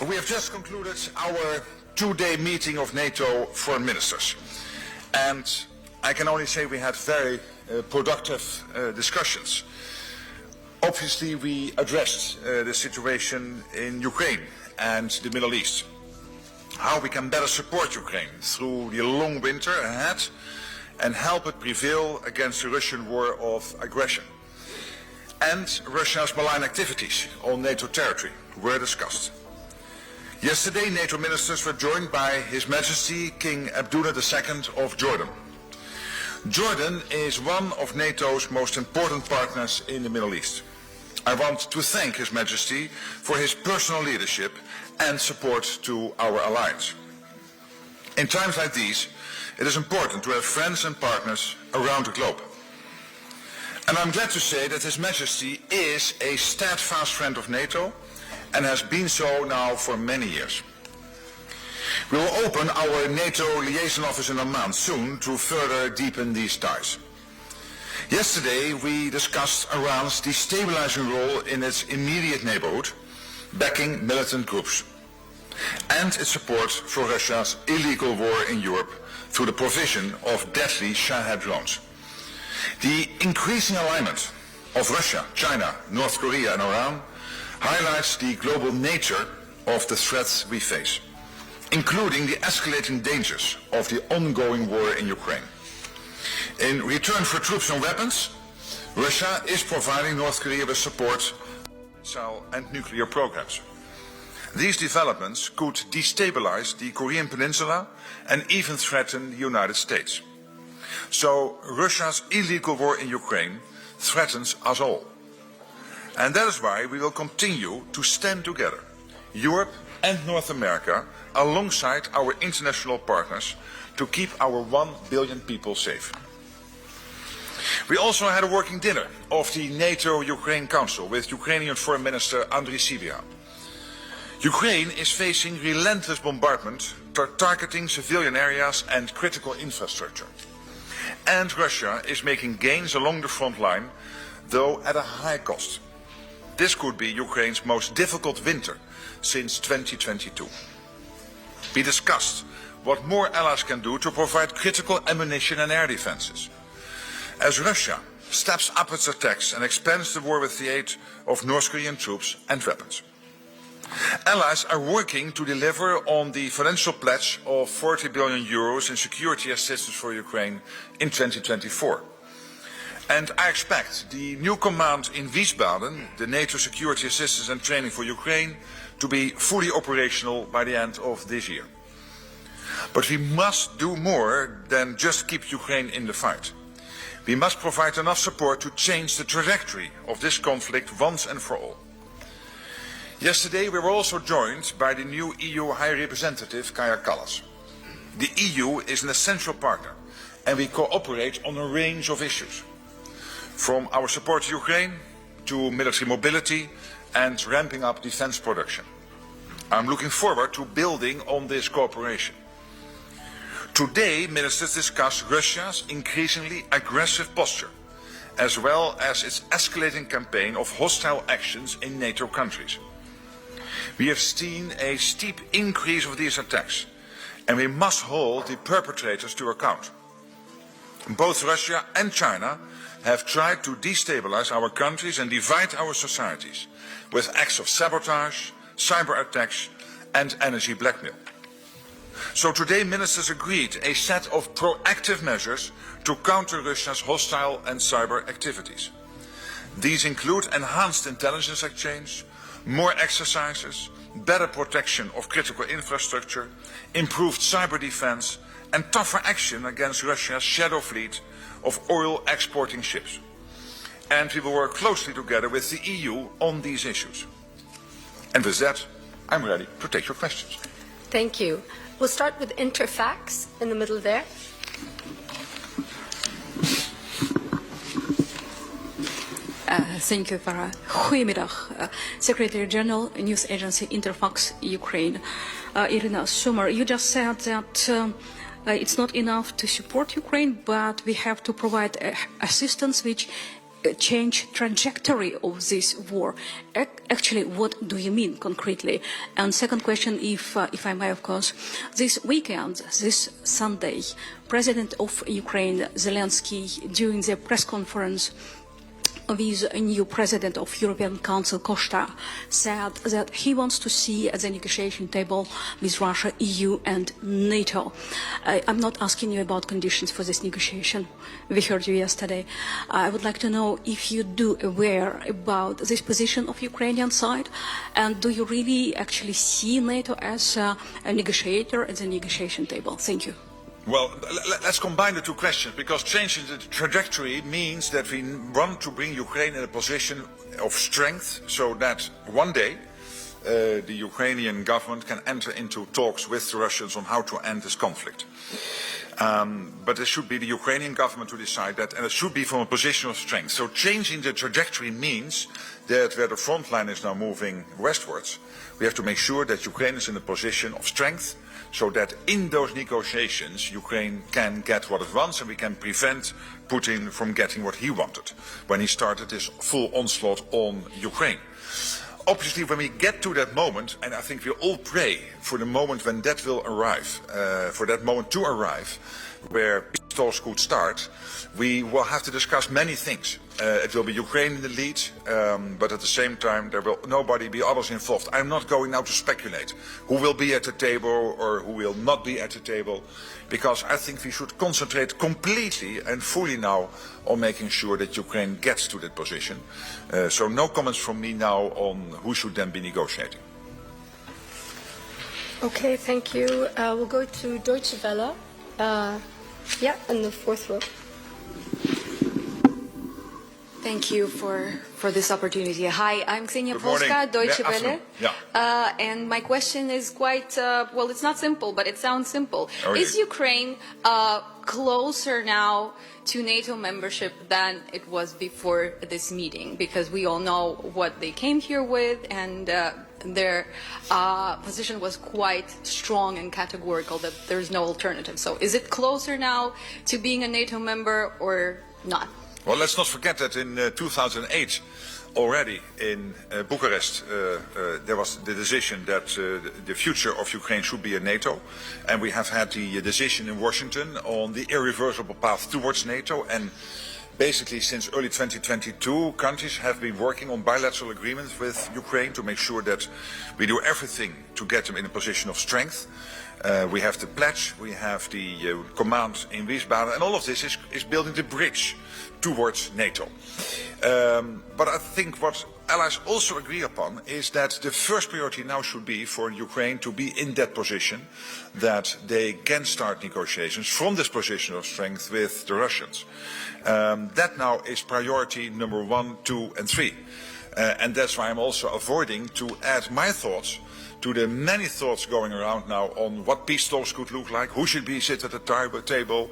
We have just concluded our two-day meeting of NATO foreign ministers, and I can only say we had very productive discussions. Obviously, we addressed the situation in Ukraine and the Middle East, how we can better support Ukraine through the long winter ahead and help it prevail against the Russian war of aggression. And Russia's malign activities on NATO territory were discussed. Yesterday, NATO ministers were joined by His Majesty King Abdullah II of Jordan. Jordan is one of NATO's most important partners in the Middle East. I want to thank His Majesty for his personal leadership and support to our alliance. In times like these, it is important to have friends and partners around the globe. And I'm glad to say that His Majesty is a steadfast friend of NATO and has been so now for many years. We will open our NATO liaison office in Amman soon to further deepen these ties. Yesterday we discussed Iran's destabilizing role in its immediate neighborhood, backing militant groups, and its support for Russia's illegal war in Europe through the provision of deadly Shahed drones. The increasing alignment of Russia, China, North Korea and Iran highlights the global nature of the threats we face, including the escalating dangers of the ongoing war in Ukraine. In return for troops and weapons, Russia is providing North Korea with support, missile and nuclear programs. These developments could destabilize the Korean Peninsula and even threaten the United States. So Russia's illegal war in Ukraine threatens us all. And that is why we will continue to stand together, Europe and North America, alongside our international partners, to keep our 1 billion people safe. We also had a working dinner of the NATO-Ukraine Council with Ukrainian Foreign Minister Andriy Sybiha. Ukraine is facing relentless bombardment targeting civilian areas and critical infrastructure. And Russia is making gains along the front line, though at a high cost. This could be Ukraine's most difficult winter since 2022. We discussed what more allies can do to provide critical ammunition and air defenses. As Russia steps up its attacks and expands the war with the aid of North Korean troops and weapons. Allies are working to deliver on the financial pledge of 40 billion euros in security assistance for Ukraine in 2024. And I expect the new command in Wiesbaden, the NATO Security Assistance and Training for Ukraine, to be fully operational by the end of this year. But we must do more than just keep Ukraine in the fight. We must provide enough support to change the trajectory of this conflict once and for all. Yesterday we were also joined by the new EU High Representative Kaja Kallas. The EU is an essential partner and we cooperate on a range of issues, from our support to Ukraine to military mobility and ramping up defense production. I'm looking forward to building on this cooperation. Today, ministers discussed Russia's increasingly aggressive posture, as well as its escalating campaign of hostile actions in NATO countries. We have seen a steep increase of these attacks, and we must hold the perpetrators to account. Both Russia and China have tried to destabilize our countries and divide our societies with acts of sabotage, cyber attacks and energy blackmail. So today ministers agreed a set of proactive measures to counter Russia's hostile and cyber activities. These include enhanced intelligence exchange, more exercises, better protection of critical infrastructure, improved cyber defense and tougher action against Russia's shadow fleet of oil exporting ships. And we will work closely together with the EU on these issues. And with that, I'm ready to take your questions. Thank you. We'll start with Interfax in the middle there. Thank you, Farah. Goedemiddag, Secretary General, News Agency Interfax, Ukraine. Irina Sumer, you just said that it's not enough to support Ukraine, but we have to provide assistance which change trajectory of this war? Actually, what do you mean concretely? And second question, if I may, of course, this weekend, this Sunday, President of Ukraine, Zelensky, during the press conference with a new president of European Council, Costa, said that he wants to see at the negotiation table with Russia, EU and NATO. I'm not asking you about conditions for this negotiation. We heard you yesterday. I would like to know if you do aware about this position of Ukrainian side, and do you really actually see NATO as a negotiator at the negotiation table? Thank you. Well, let's combine the two questions, because changing the trajectory means that we want to bring Ukraine in a position of strength so that one day the Ukrainian government can enter into talks with the Russians on how to end this conflict. But it should be the Ukrainian government to decide that, and it should be from a position of strength. So changing the trajectory means that where the front line is now moving westwards, we have to make sure that Ukraine is in a position of strength, so that in those negotiations Ukraine can get what it wants, and we can prevent Putin from getting what he wanted when he started this full onslaught on Ukraine. Obviously, when we get to that moment, and I think we all pray for the moment when that will arrive, for that moment to arrive, where peace talks could start, we will have to discuss many things. It will be Ukraine in the lead, but at the same time there will nobody be others involved. I'm not going now to speculate who will be at the table or who will not be at the table, because I think we should concentrate completely and fully now on making sure that Ukraine gets to that position. So no comments from me now on who should then be negotiating. Okay, thank you. We'll go to Deutsche Welle. Yeah, in the fourth row. Thank you for this opportunity. Hi, I'm Ksenia Good morning. Polska, Deutsche Yeah, Welle. yeah. And my question is quite, well, it's not simple, but it sounds simple. Oh, is yeah. Ukraine closer now to NATO membership than it was before this meeting? Because we all know what they came here with, and their position was quite strong and categorical that there's no alternative. So is it closer now to being a NATO member or not? Well, let's not forget that in 2008, already in Bucharest, there was the decision that the future of Ukraine should be in NATO. And we have had the decision in Washington on the irreversible path towards NATO. And basically, since early 2022, countries have been working on bilateral agreements with Ukraine to make sure that we do everything to get them in a position of strength. We have the pledge, we have the command in Wiesbaden, and all of this is building the bridge towards NATO. But I think what allies also agree upon is that the first priority now should be for Ukraine to be in that position that they can start negotiations from this position of strength with the Russians. That now is priority number 1, 2 and 3. And that's why I'm also avoiding to add my thoughts to the many thoughts going around now on what peace talks could look like, who should be sit at the table,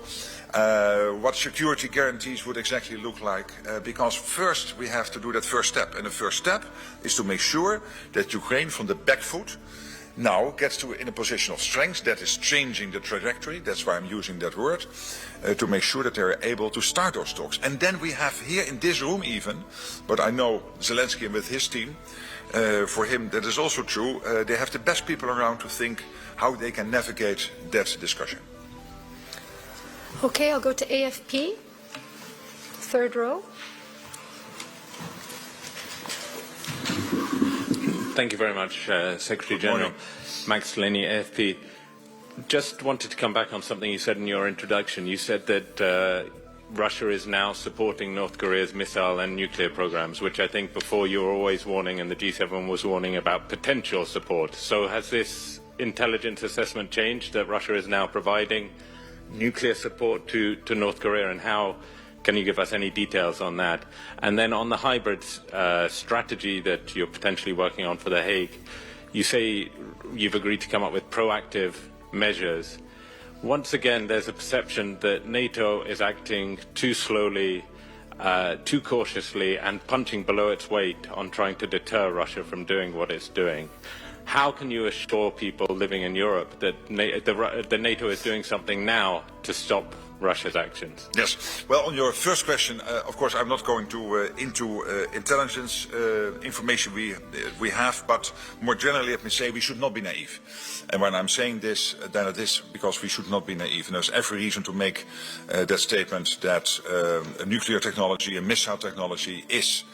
what security guarantees would exactly look like, because first we have to do that first step. And the first step is to make sure that Ukraine from the back foot now gets in a position of strength that is changing the trajectory. That's why I'm using that word, to make sure that they're able to start those talks. And then we have here in this room even, but I know Zelensky and with his team, for him that is also true, they have the best people around to think how they can navigate that discussion. Okay, I'll go to AFP, third row. Thank you very much, Secretary General. Max Lenny, AFP. Just wanted to come back on something you said in your introduction. You said that Russia is now supporting North Korea's missile and nuclear programs, which I think before you were always warning and the G7 was warning about potential support. So has this intelligence assessment changed, that Russia is now providing nuclear support to North Korea, and how can you give us any details on that? And then on the hybrid strategy that you're potentially working on for The Hague, you say you've agreed to come up with proactive measures. Once again, there's a perception that NATO is acting too slowly, too cautiously, and punching below its weight on trying to deter Russia from doing what it's doing. How can you assure people living in Europe that NATO is doing something now to stop Russia's actions? Yes. Well, on your first question, of course, I'm not going to into intelligence information we have, but more generally, let me say we should not be naive. And when I'm saying this, then it is because we should not be naive. And there's every reason to make that statement that nuclear technology and missile technology is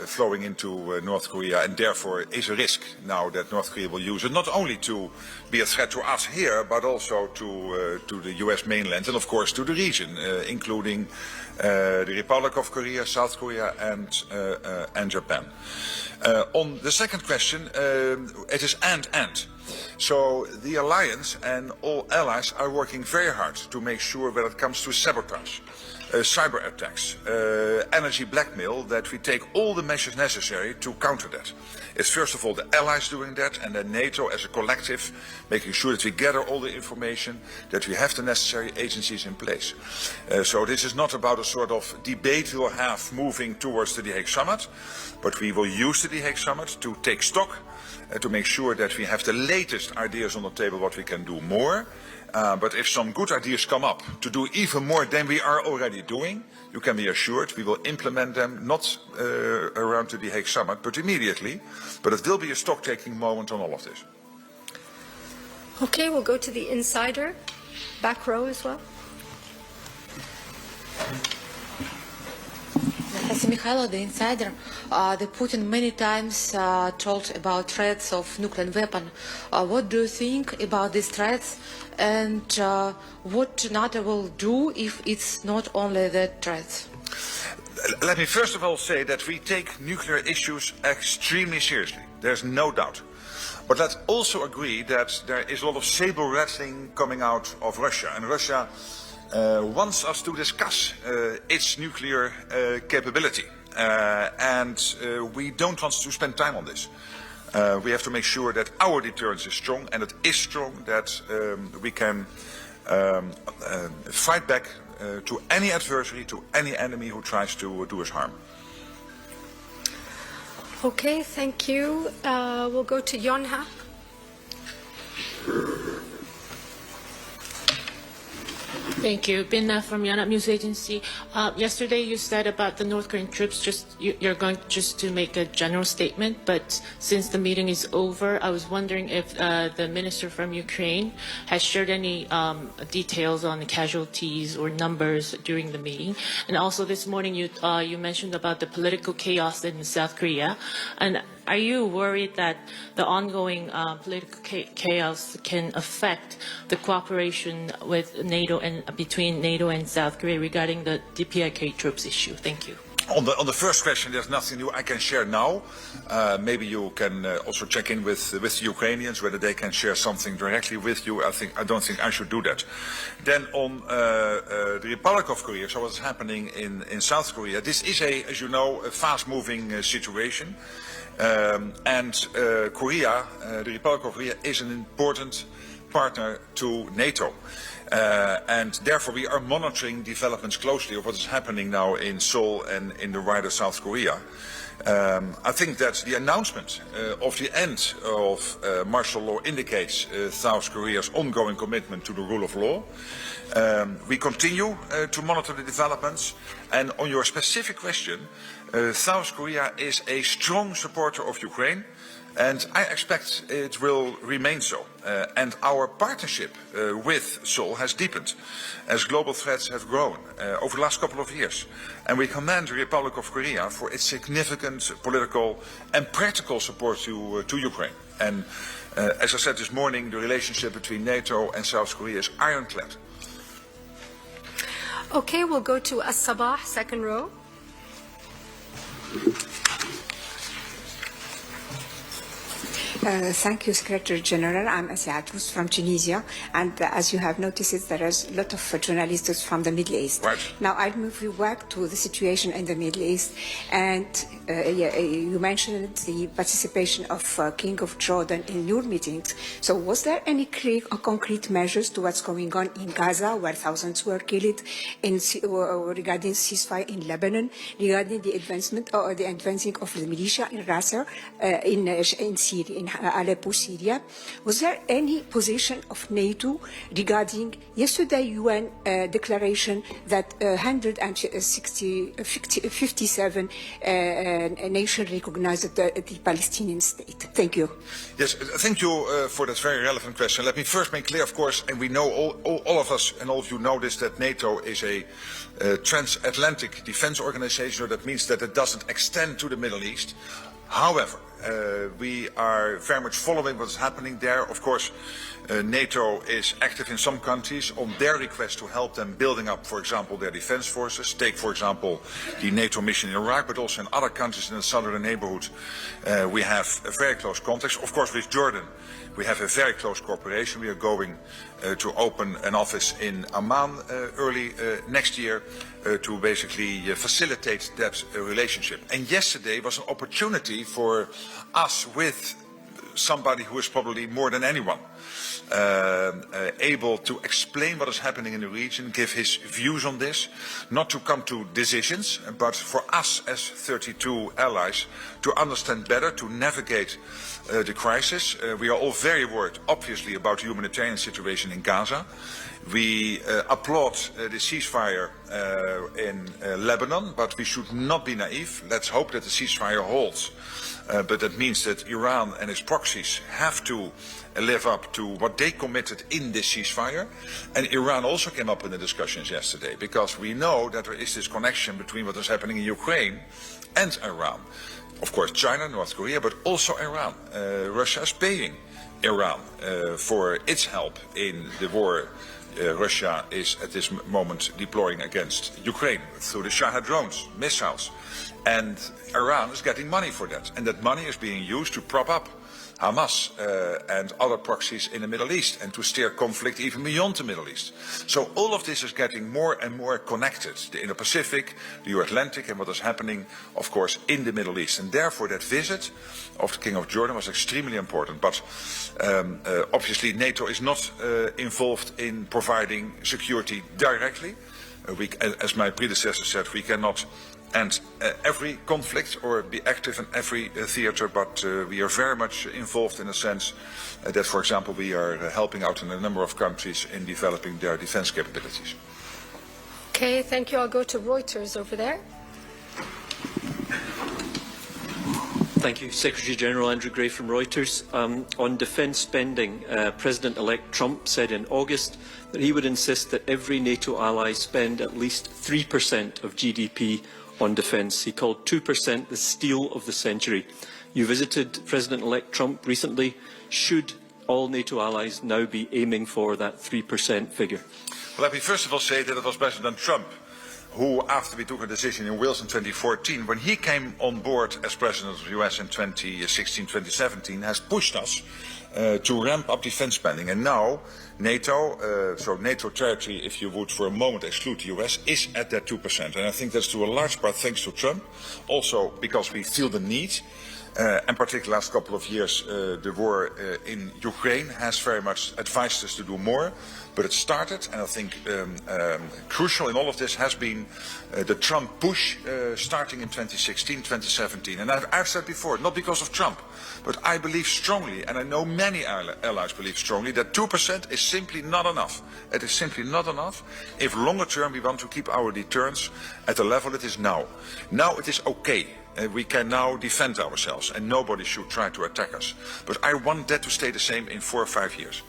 flowing into North Korea, and therefore is a risk now that North Korea will use it not only to be a threat to us here, but also to the US mainland and of course to the region, including the Republic of Korea, South Korea and Japan. On the second question, it is and. So the alliance and all allies are working very hard to make sure when it comes to sabotage, cyber attacks, energy blackmail, that we take all the measures necessary to counter that. It's first of all the allies doing that, and then NATO as a collective, making sure that we gather all the information, that we have the necessary agencies in place. So this is not about a sort of debate we'll have moving towards the The Hague Summit, but we will use the The Hague Summit to take stock, to make sure that we have the latest ideas on the table what we can do more. But if some good ideas come up to do even more than we are already doing, you can be assured we will implement them, not around the The Hague Summit, but immediately. But it will be a stock-taking moment on all of this. Okay, we'll go to the insider, back row as well. Mikhailo, the insider, the Putin many times told about threats of nuclear weapon. What do you think about these threats, and what NATO will do if it's not only the threats? Let me first of all say that we take nuclear issues extremely seriously. There's no doubt. But let's also agree that there is a lot of saber rattling coming out of Russia, and Russia wants us to discuss its nuclear capability, and we don't want to spend time on this. We have to make sure that our deterrence is strong, and it is strong, that we can fight back to any adversary, to any enemy who tries to do us harm. Okay, thank you. We'll go to Yonhap. Thank you. Binna from Yonhap News Agency. Yesterday you said about the North Korean troops, you're going just to make a general statement, but since the meeting is over, I was wondering if the minister from Ukraine has shared any details on the casualties or numbers during the meeting. And also this morning you mentioned about the political chaos in South Korea. And are you worried that the ongoing political chaos can affect the cooperation with NATO and between NATO and South Korea regarding the DPRK troops issue? Thank you. On the first question, there's nothing new I can share now. Maybe you can also check in with the Ukrainians whether they can share something directly with you. I don't think I should do that. Then on the Republic of Korea, so what's happening in South Korea, this is as you know, a fast-moving situation. Korea, the Republic of Korea, is an important partner to NATO. And therefore we are monitoring developments closely of what is happening now in Seoul and in the wider South Korea. I think that the announcement of the end of martial law indicates South Korea's ongoing commitment to the rule of law. We continue to monitor the developments, and on your specific question, South Korea is a strong supporter of Ukraine, and I expect it will remain so. And our partnership with Seoul has deepened as global threats have grown over the last couple of years. And we commend the Republic of Korea for its significant political and practical support to Ukraine. And as I said this morning, the relationship between NATO and South Korea is ironclad. Okay, we'll go to As-Sabah, second row. Thank you, Secretary General. I'm Asiatus from Tunisia, and as you have noticed, there is a lot of journalists from the Middle East. Right. Now, I'll move you back to the situation in the Middle East, and you mentioned the participation of King of Jordan in your meetings. So was there any clear or concrete measures to what's going on in Gaza, where thousands were killed, regarding ceasefire in Lebanon, regarding the advancement or the advancing of the militia in Raqqa, in Syria, in Aleppo, Syria. Was there any position of NATO regarding yesterday UN declaration that 157 nations recognized the Palestinian state? Thank you. Yes, thank you for that very relevant question. Let me first make clear, of course, and we know all of us and all of you know this, that NATO is a transatlantic defense organization, so that means that it doesn't extend to the Middle East. However, we are very much following what's happening there. Of course, NATO is active in some countries on their request to help them building up, for example, their defense forces. Take, for example, the NATO mission in Iraq, but also in other countries in the southern neighborhood. We have a very close contact. Of course, with Jordan, we have a very close cooperation. We are going to open an office in Amman early next year to basically facilitate that relationship. And yesterday was an opportunity for us, with somebody who is probably more than anyone able to explain what is happening in the region, give his views on this, not to come to decisions, but for us as 32 allies to understand better, to navigate the crisis. We are all very worried, obviously, about the humanitarian situation in Gaza. We applaud the ceasefire in Lebanon, but we should not be naive. Let's hope that the ceasefire holds. But that means that Iran and its proxies have to live up to what they committed in this ceasefire. And Iran also came up in the discussions yesterday, because we know that there is this connection between what is happening in Ukraine and Iran. Of course, China, North Korea, but also Iran. Russia is paying Iran for its help in the war Russia is at this moment deploying against Ukraine through the Shahed drones, missiles. And Iran is getting money for that. And that money is being used to prop up Hamas and other proxies in the Middle East, and to steer conflict even beyond the Middle East. So all of this is getting more and more connected. The Indo-Pacific, the Euro-Atlantic, and what is happening, of course, in the Middle East. And therefore that visit of the King of Jordan was extremely important. But obviously NATO is not involved in providing security directly. As my predecessor said, we cannot end every conflict or be active in every theater, but we are very much involved in the sense that, for example, we are helping out in a number of countries in developing their defense capabilities. Okay, thank you. I'll go to Reuters over there. Thank you. Secretary General Andrew Gray from Reuters. On defence spending, President-elect Trump said in August that he would insist that every NATO ally spend at least 3% of GDP on defence. He called 2% the steal of the century. You visited President-elect Trump recently. Should all NATO allies now be aiming for that 3% figure? Well, let me first of all say that it was President Trump who, after we took a decision in Wales in 2014, when he came on board as President of the US in 2016-2017, has pushed us to ramp up defense spending. And now NATO, so NATO territory, if you would for a moment exclude the US, is at that 2%. And I think that's to a large part thanks to Trump, also because we feel the need. And particularly the last couple of years, the war in Ukraine has very much advised us to do more. But it started, and I think crucial in all of this has been the Trump push starting in 2016, 2017. And I've said before, not because of Trump, but I believe strongly, and I know many allies believe strongly, that 2% is simply not enough. It is simply not enough if longer term we want to keep our deterrence at the level it is now. Now it is okay. We can now defend ourselves and nobody should try to attack us. But I want that to stay the same in 4 or 5 years.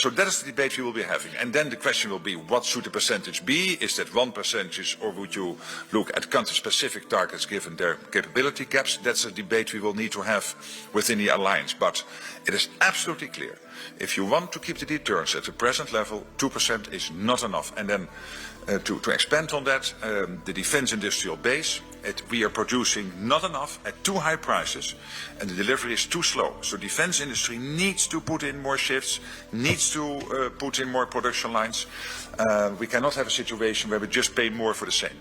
So that is the debate we will be having. And then the question will be, what should the percentage be? Is that 1%, or would you look at country-specific targets given their capability gaps? That's a debate we will need to have within the alliance. But it is absolutely clear. If you want to keep the deterrence at the present level, 2% is not enough. And then to expand on that, the defense industrial base, we are producing not enough at too high prices, and the delivery is too slow. So defense industry needs to put in more shifts, needs to put in more production lines. We cannot have a situation where we just pay more for the same.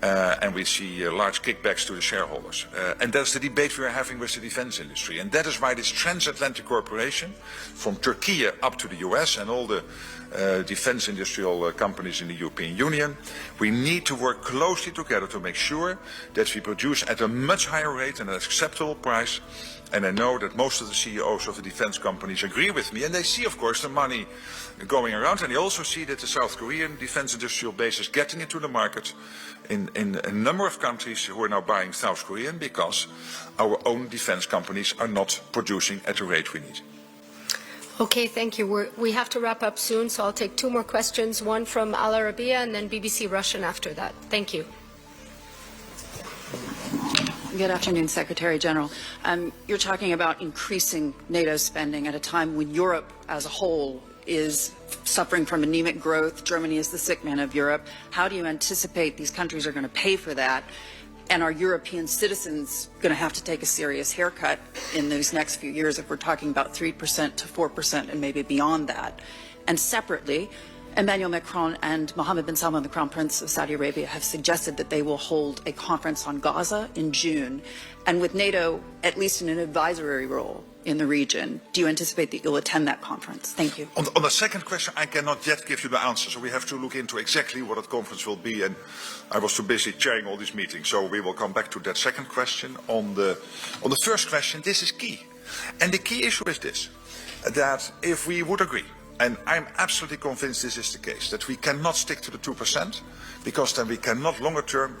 And we see large kickbacks to the shareholders. And that's the debate we are having with the defense industry. And that is why this transatlantic cooperation, from Turkey up to the US and all the defense industrial companies in the European Union. We need to work closely together to make sure that we produce at a much higher rate and an acceptable price. And I know that most of the CEOs of the defense companies agree with me, and they see, of course, the money going around, and they also see that the South Korean defense industrial base is getting into the market in a number of countries who are now buying South Korean because our own defense companies are not producing at the rate we need. Okay, thank you. We have to wrap up soon, so I'll take 2 more questions, one from Al Arabiya and then BBC Russian after that. Thank you. Good afternoon, Secretary General. You're talking about increasing NATO spending at a time when Europe as a whole is suffering from anemic growth. Germany is the sick man of Europe. How do you anticipate these countries are going to pay for that? And are European citizens going to have to take a serious haircut in these next few years if we're talking about 3% to 4% and maybe beyond that? And separately, Emmanuel Macron and Mohammed bin Salman, the Crown Prince of Saudi Arabia, have suggested that they will hold a conference on Gaza in June. And with NATO, at least in an advisory role in the region, do you anticipate that you'll attend that conference? Thank you. On the second question, I cannot yet give you the answer, so we have to look into exactly what that conference will be, and I was too busy chairing all these meetings, so we will come back to that second question. On the first question, this is key. And the key issue is this, that if we would agree, and I'm absolutely convinced this is the case, that we cannot stick to the 2%, because then we cannot longer term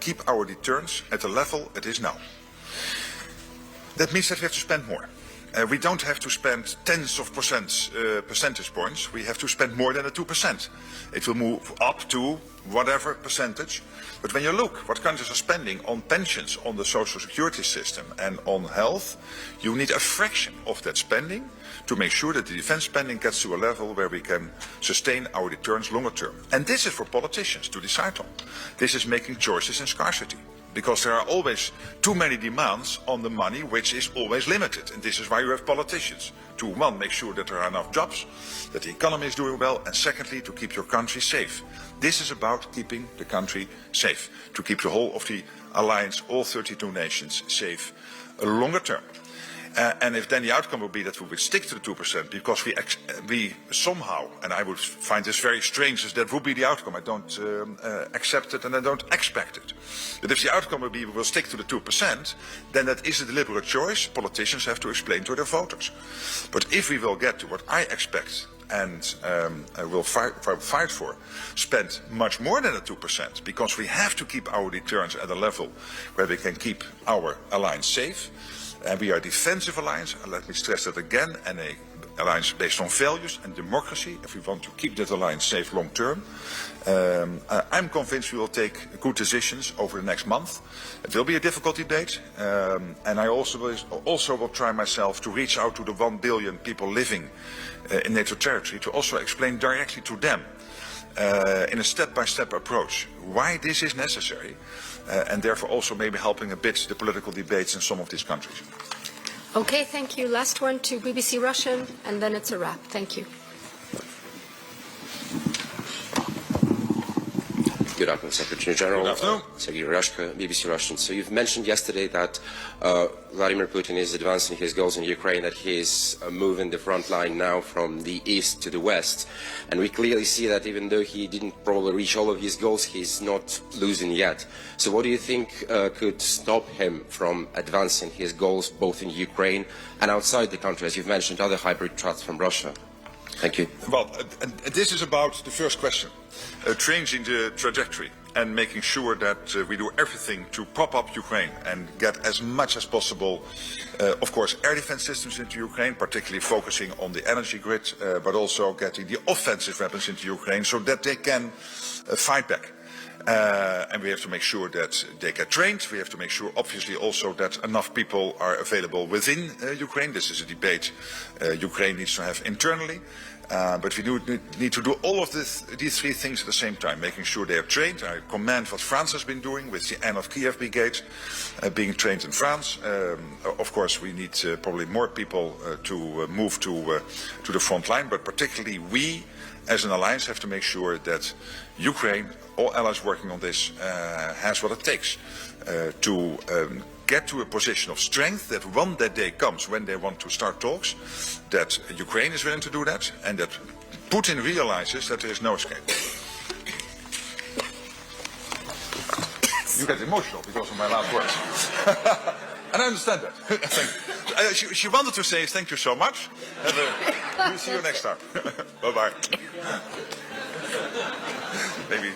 keep our deterrence at the level it is now. That means that we have to spend more. We don't have to spend tens of percentage points. We have to spend more than the 2%. It will move up to whatever percentage. But when you look what countries are spending on pensions, on the social security system and on health, you need a fraction of that spending to make sure that the defense spending gets to a level where we can sustain our deterrence longer term. And this is for politicians to decide on. This is making choices in scarcity. Because there are always too many demands on the money, which is always limited. And this is why you have politicians. To, one, make sure that there are enough jobs, that the economy is doing well, and secondly, to keep your country safe. This is about keeping the country safe, to keep the whole of the alliance, all 32 nations, safe longer term. And if then the outcome would be that we would stick to the 2%, because we somehow, and I would find this very strange, as that would be the outcome. I don't accept it and I don't expect it. But if the outcome would be we will stick to the 2%, then that is a deliberate choice. Politicians have to explain to their voters. But if we will get to what I expect and will fight for, spend much more than the 2%, because we have to keep our deterrence at a level where we can keep our alliance safe. And we are a defensive alliance, and let me stress that again, and an alliance based on values and democracy, if we want to keep that alliance safe long term. I'm convinced we will take good decisions over the next month. It will be a difficult debate, and I also will try myself to reach out to the 1 billion people living in NATO territory, to also explain directly to them in a step-by-step approach why this is necessary. And therefore also maybe helping a bit the political debates in some of these countries. Okay, thank you. Last one to BBC Russian, and then it's a wrap. Thank you. Good afternoon, Secretary General. Good afternoon. Sergei Ryashko, BBC Russian. So you've mentioned yesterday that Vladimir Putin is advancing his goals in Ukraine, that he is moving the front line now from the east to the west. And we clearly see that even though he didn't probably reach all of his goals, he's not losing yet. So what do you think could stop him from advancing his goals both in Ukraine and outside the country, as you've mentioned, other hybrid threats from Russia? Thank you. Well, this is about the first question, changing the trajectory and making sure that we do everything to prop up Ukraine and get as much as possible, of course, air defense systems into Ukraine, particularly focusing on the energy grid, but also getting the offensive weapons into Ukraine so that they can fight back. And we have to make sure that they get trained. We have to make sure, obviously, also that enough people are available within Ukraine. This is a debate Ukraine needs to have internally. But we need to do all of these 3 things at the same time, making sure they are trained. I commend what France has been doing with the Anne of Kiev Brigade being trained in France. Of course, we need probably more people to move to the front line, but particularly we, as an alliance, have to make sure that Ukraine, all allies working on this, has what it takes to get to a position of strength, that when that day comes, when they want to start talks, that Ukraine is willing to do that, and that Putin realizes that there is no escape. You get emotional because of my last words. And I understand that. She wanted to say thank you so much. We'll see you next time. Bye-bye. Maybe.